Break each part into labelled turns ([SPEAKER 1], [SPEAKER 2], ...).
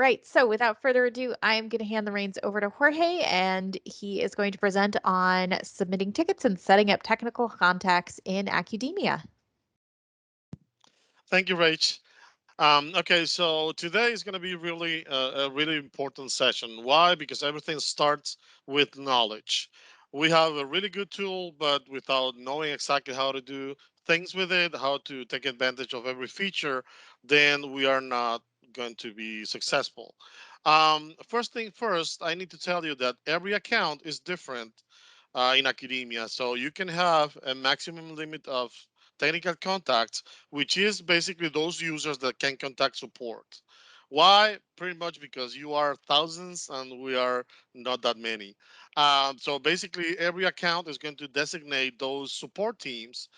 [SPEAKER 1] right, so without further ado, I'm going to hand the reins over to Jorge, and he is going to present on submitting tickets and setting up technical contacts in Accudemia.
[SPEAKER 2] Thank you, Rach. Okay, so today is going to be really a really important session. Why? Because everything starts with knowledge. We have a really good tool, but without knowing exactly how to do things with it, how to take advantage of every feature, then we are not going to be successful. First thing first, I need to tell you that every account is different in Accudemia. So you can have a maximum limit of technical contacts, which is basically those users that can contact support. Why? Pretty much because you are thousands and we are not that many. So basically, every account is going to designate those support teams,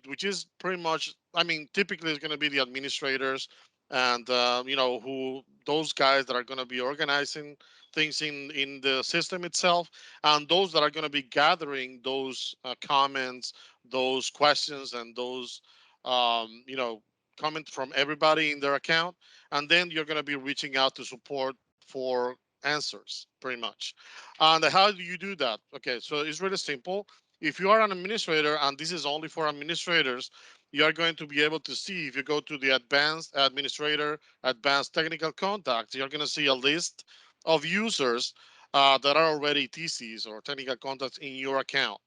[SPEAKER 2] which is pretty much, I mean, typically it's going to be the administrators and who those guys that are going to be organizing things in the system itself, and those that are going to be gathering those comments, those questions, and those comments from everybody in their account, and then you're going to be reaching out to support for answers, pretty much. And how do you do that? Okay, so it's really simple. If you are an administrator, and this is only for administrators, you are going to be able to see, if you go to the advanced administrator, advanced technical contacts, you're going to see a list of users that are already TCs or technical contacts in your account,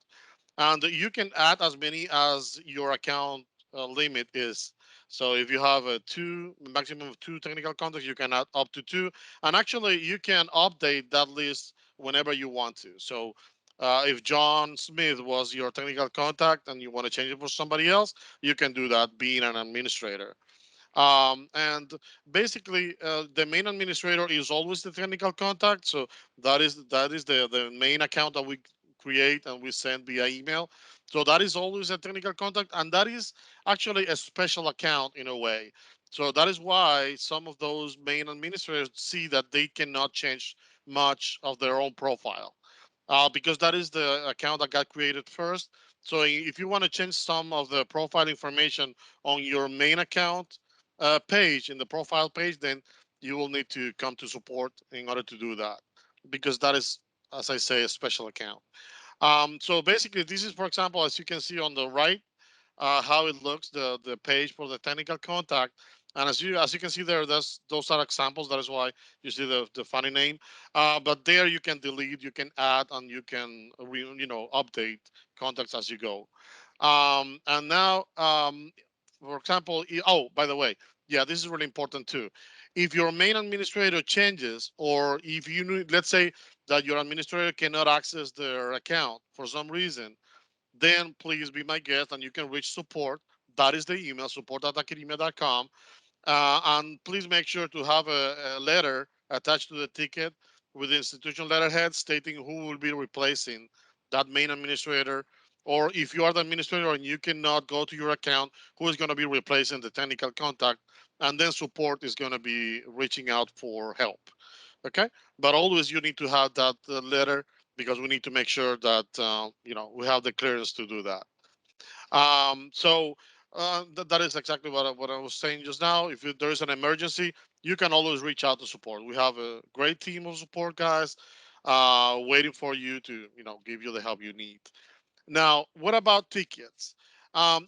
[SPEAKER 2] and you can add as many as your account limit is. So if you have a two maximum of two technical contacts, you can add up to two, and actually you can update that list whenever you want to. So if John Smith was your technical contact and you want to change it for somebody else, you can do that being an administrator. And basically, the main administrator is always the technical contact. So that is the main account that we create and we send via email. So that is always a technical contact, and that is actually a special account in a way. So that is why some of those main administrators see that they cannot change much of their own profile, because that is the account that got created first. So if you want to change some of the profile information on your main account page, in the profile page, then you will need to come to support in order to do that, because that is, as I say, a special account. So basically, this is, for example, as you can see on the right, how it looks, the page for the technical contact. And as you can see there, those are examples. That is why you see the funny name. But there you can delete, you can add, and you can update contacts as you go. And now, for example, oh, by the way, yeah, this is really important too. If your main administrator changes, or if let's say that your administrator cannot access their account for some reason, then please be my guest and you can reach support. That is the email, support@academia.com. And please make sure to have a letter attached to the ticket with the institution letterhead stating who will be replacing that main administrator. Or if you are the administrator and you cannot go to your account, who is going to be replacing the technical contact. And then support is going to be reaching out for help. Okay. But always you need to have that letter, because we need to make sure that, we have the clearance to do that. So that is exactly what I was saying just now. If there is an emergency, you can always reach out to support. We have a great team of support guys waiting for you to, give you the help you need. Now, what about tickets?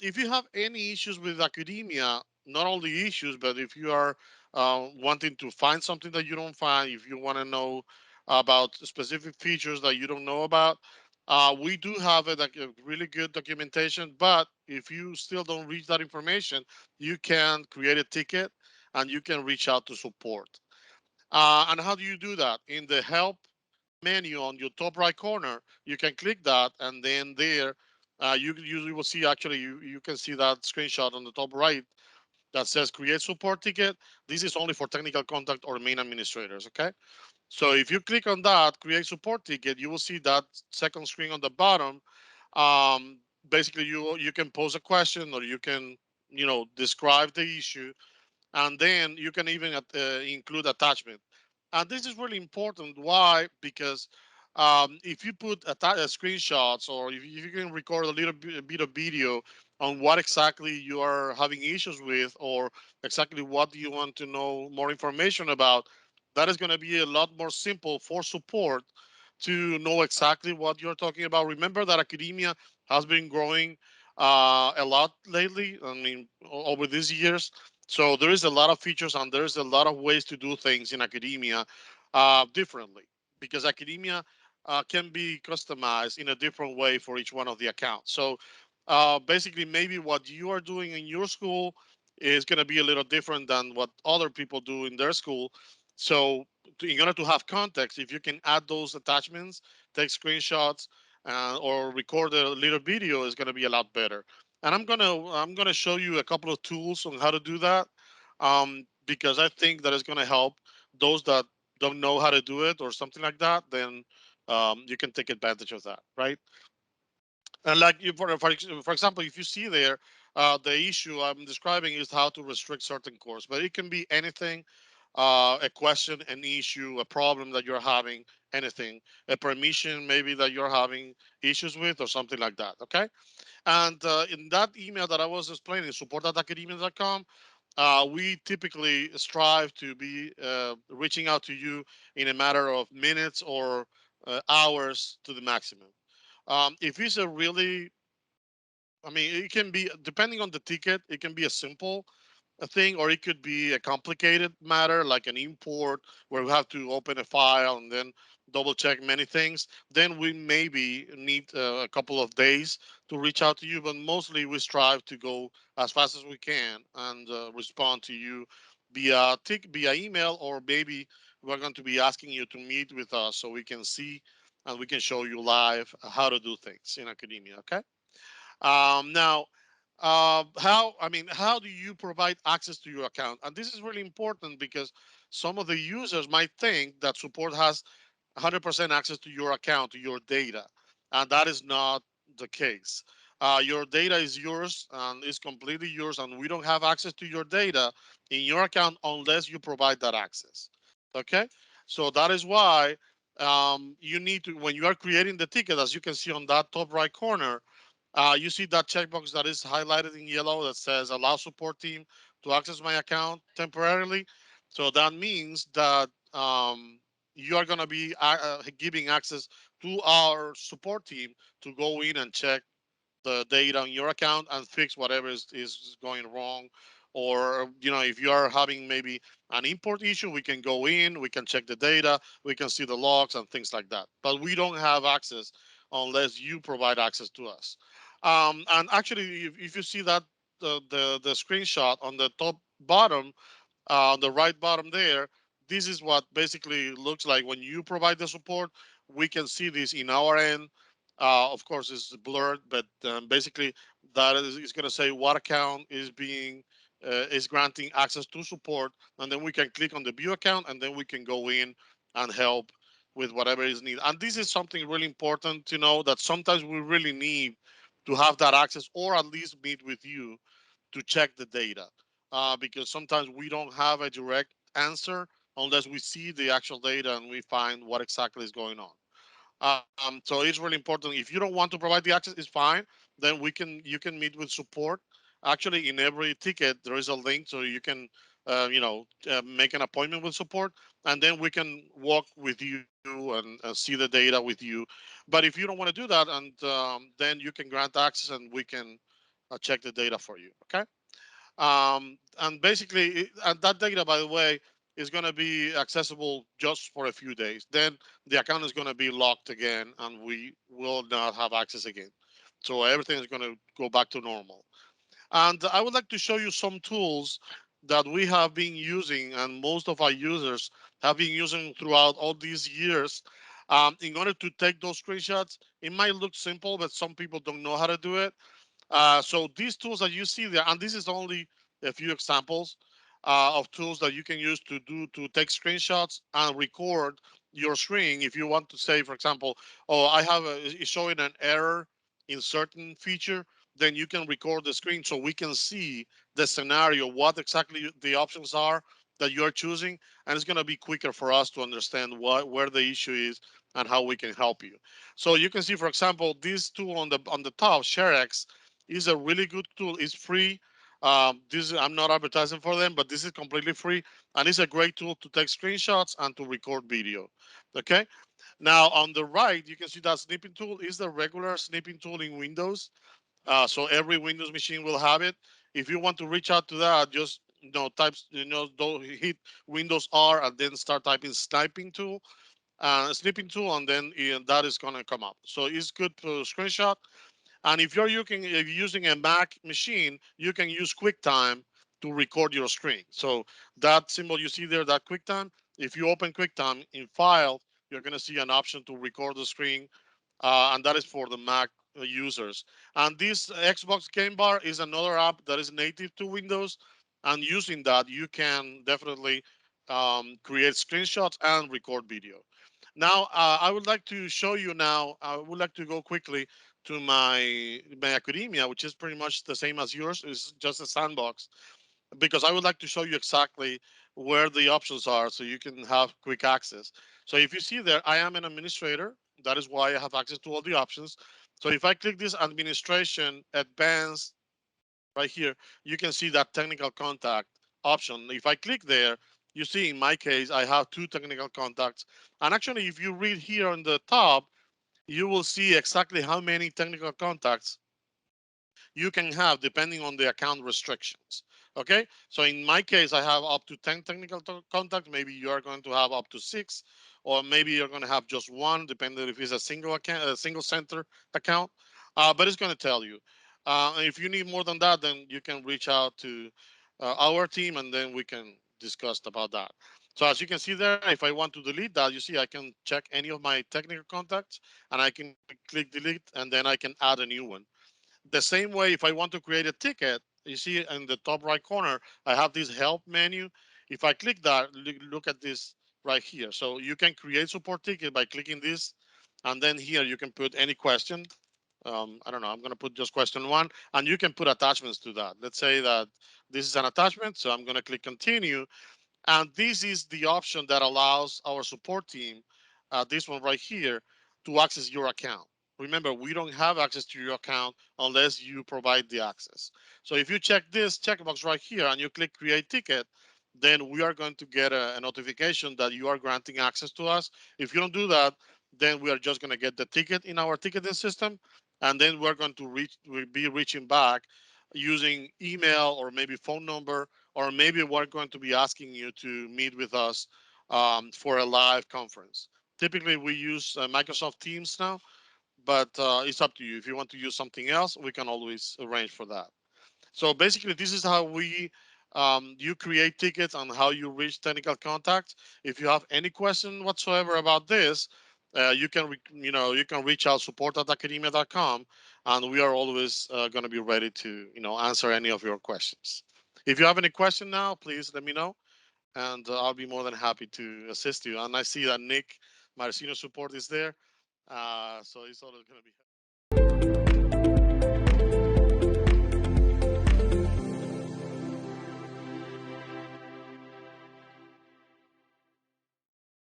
[SPEAKER 2] If you have any issues with academia, not only issues, but if you are wanting to find something that you don't find, if you want to know about specific features that you don't know about, we do have a really good documentation. But if you still don't reach that information, you can create a ticket and you can reach out to support. And how do you do that? In the help menu on your top right corner, you can click that, and then there, you usually will see, actually, you can see that screenshot on the top right that says create support ticket. This is only for technical contact or main administrators. Okay. So if you click on that, create support ticket, you will see that second screen on the bottom. Basically, you can pose a question, or you can, describe the issue, and then you can even include attachment. And this is really important. Why? Because if you put screenshots, or if you can record a little bit of video on what exactly you are having issues with, or exactly what do you want to know more information about, that is going to be a lot more simple for support to know exactly what you're talking about. Remember that academia has been growing a lot lately. I mean, over these years. So there is a lot of features and there's a lot of ways to do things in academia differently, because academia can be customized in a different way for each one of the accounts. So basically, maybe what you are doing in your school is going to be a little different than what other people do in their school. So in order to have context, if you can add those attachments, take screenshots, or record a little video, is going to be a lot better. And I'm gonna show you a couple of tools on how to do that, because I think that is going to help those that don't know how to do it or something like that. Then you can take advantage of that, right? And like you, for example, if you see there, the issue I'm describing is how to restrict certain cores, but it can be anything, a question, an issue, a problem that you're having, anything, a permission maybe that you're having issues with, or something like that. Okay. And in that email that I was explaining, support@academia.com, we typically strive to be reaching out to you in a matter of minutes or hours to the maximum. If it's a really, I mean, it can be, depending on the ticket, it can be a simple thing, or it could be a complicated matter like an import where we have to open a file and then double check many things. Then we maybe need a couple of days to reach out to you, but mostly we strive to go as fast as we can and respond to you via email, or maybe we're going to be asking you to meet with us so we can see and we can show you live how to do things in academia. Okay. Now, how do you provide access to your account? And this is really important because some of the users might think that support has 100% access to your account, to your data, and that is not the case. Your data is yours and is completely yours, and we don't have access to your data in your account unless you provide that access. Okay, so that is why you need to, when you are creating the ticket, as you can see on that top right corner, you see that checkbox that is highlighted in yellow that says allow support team to access my account temporarily. So that means that you are going to be giving access to our support team to go in and check the data on your account and fix whatever is going wrong. Or, if you are having maybe an import issue, we can go in, we can check the data, we can see the logs and things like that. But we don't have access unless you provide access to us. And actually, if you see that the screenshot on the top bottom, on the right bottom there, this is what basically looks like when you provide the support. We can see this in our end. Of course, it's blurred, but basically that is going to say what account is granting access to support, and then we can click on the view account, and then we can go in and help with whatever is needed. And this is something really important to know, that sometimes we really need to have that access, or at least meet with you to check the data, because sometimes we don't have a direct answer unless we see the actual data and we find what exactly is going on. So it's really important. If you don't want to provide the access, it's fine. Then you can meet with support. Actually, in every ticket there is a link, so you can make an appointment with support, and then we can walk with you and see the data with you. But if you don't want to do that, and then you can grant access and we can check the data for you. Okay. And basically, and that data, by the way, is going to be accessible just for a few days. Then the account is going to be locked again, and we will not have access again. So everything is going to go back to normal. And I would like to show you some tools that we have been using, and most of our users have been using throughout all these years. In order to take those screenshots, it might look simple, but some people don't know how to do it. So these tools that you see there, and this is only a few examples of tools that you can use to take screenshots and record your screen. If you want to say, for example, oh, it's showing an error in certain feature, then you can record the screen so we can see the scenario, what exactly the options are that you are choosing, and it's going to be quicker for us to understand where the issue is and how we can help you. So you can see, for example, these two on the top, ShareX, It's a really good tool. It's free. This I'm not advertising for them, but this is completely free, and it's a great tool to take screenshots and to record video. Okay. Now on the right, you can see that snipping tool is the regular snipping tool in Windows. So every Windows machine will have it. If you want to reach out to that, just type don't hit Windows R and then start typing snipping tool, and then that is gonna come up. So it's good for screenshot. And if you're using a Mac machine, you can use QuickTime to record your screen. So that symbol you see there, that QuickTime, if you open QuickTime in File, you're going to see an option to record the screen, and that is for the Mac users. And this Xbox Game Bar is another app that is native to Windows, and using that, you can definitely create screenshots and record video. Now, I would like to show you now. I would like to go quickly to my Accudemia, which is pretty much the same as yours. It's just a sandbox because I would like to show you exactly where the options are so you can have quick access. So if you see there, I am an administrator. That is why I have access to all the options. So if I click this administration advanced right here, you can see that technical contact option. If I click there, you see in my case, I have two technical contacts. And actually, if you read here on the top, you will see exactly how many technical contacts you can have depending on the account restrictions. Okay, so in my case, I have up to 10 technical contacts. Maybe you are going to have up to six, or maybe you're going to have just one, depending if it's a single account, a single center account. But it's going to tell you. If you need more than that, then you can reach out to our team, and then we can discuss about that. So as you can see there, if I want to delete that, you see I can check any of my technical contacts, and I can click delete, and then I can add a new one. The same way, if I want to create a ticket, you see in the top right corner, I have this help menu. If I click that, look at this right here. So you can create support ticket by clicking this. And then here you can put any question. I don't know, I'm going to put just question one. And you can put attachments to that. Let's say that this is an attachment. So I'm going to click continue. And this is the option that allows our support team, this one right here, to access your account. Remember, we don't have access to your account unless you provide the access. So if you check this checkbox right here and you click create ticket, then we are going to get a notification that you are granting access to us. If you don't do that, then we are just going to get the ticket in our ticketing system. And then we're going to we'll be reaching back using email or maybe phone number, or maybe we're going to be asking you to meet with us for a live conference. Typically, we use Microsoft Teams now, but it's up to you. If you want to use something else, we can always arrange for that. So basically, this is how you create tickets and how you reach technical contacts. If you have any question whatsoever about this, you can reach out support at academia.com, and we are always going to be ready to answer any of your questions. If you have any question now, please let me know, and I'll be more than happy to assist you. And I see that Nick, my senior support, is there, so it's always going to be.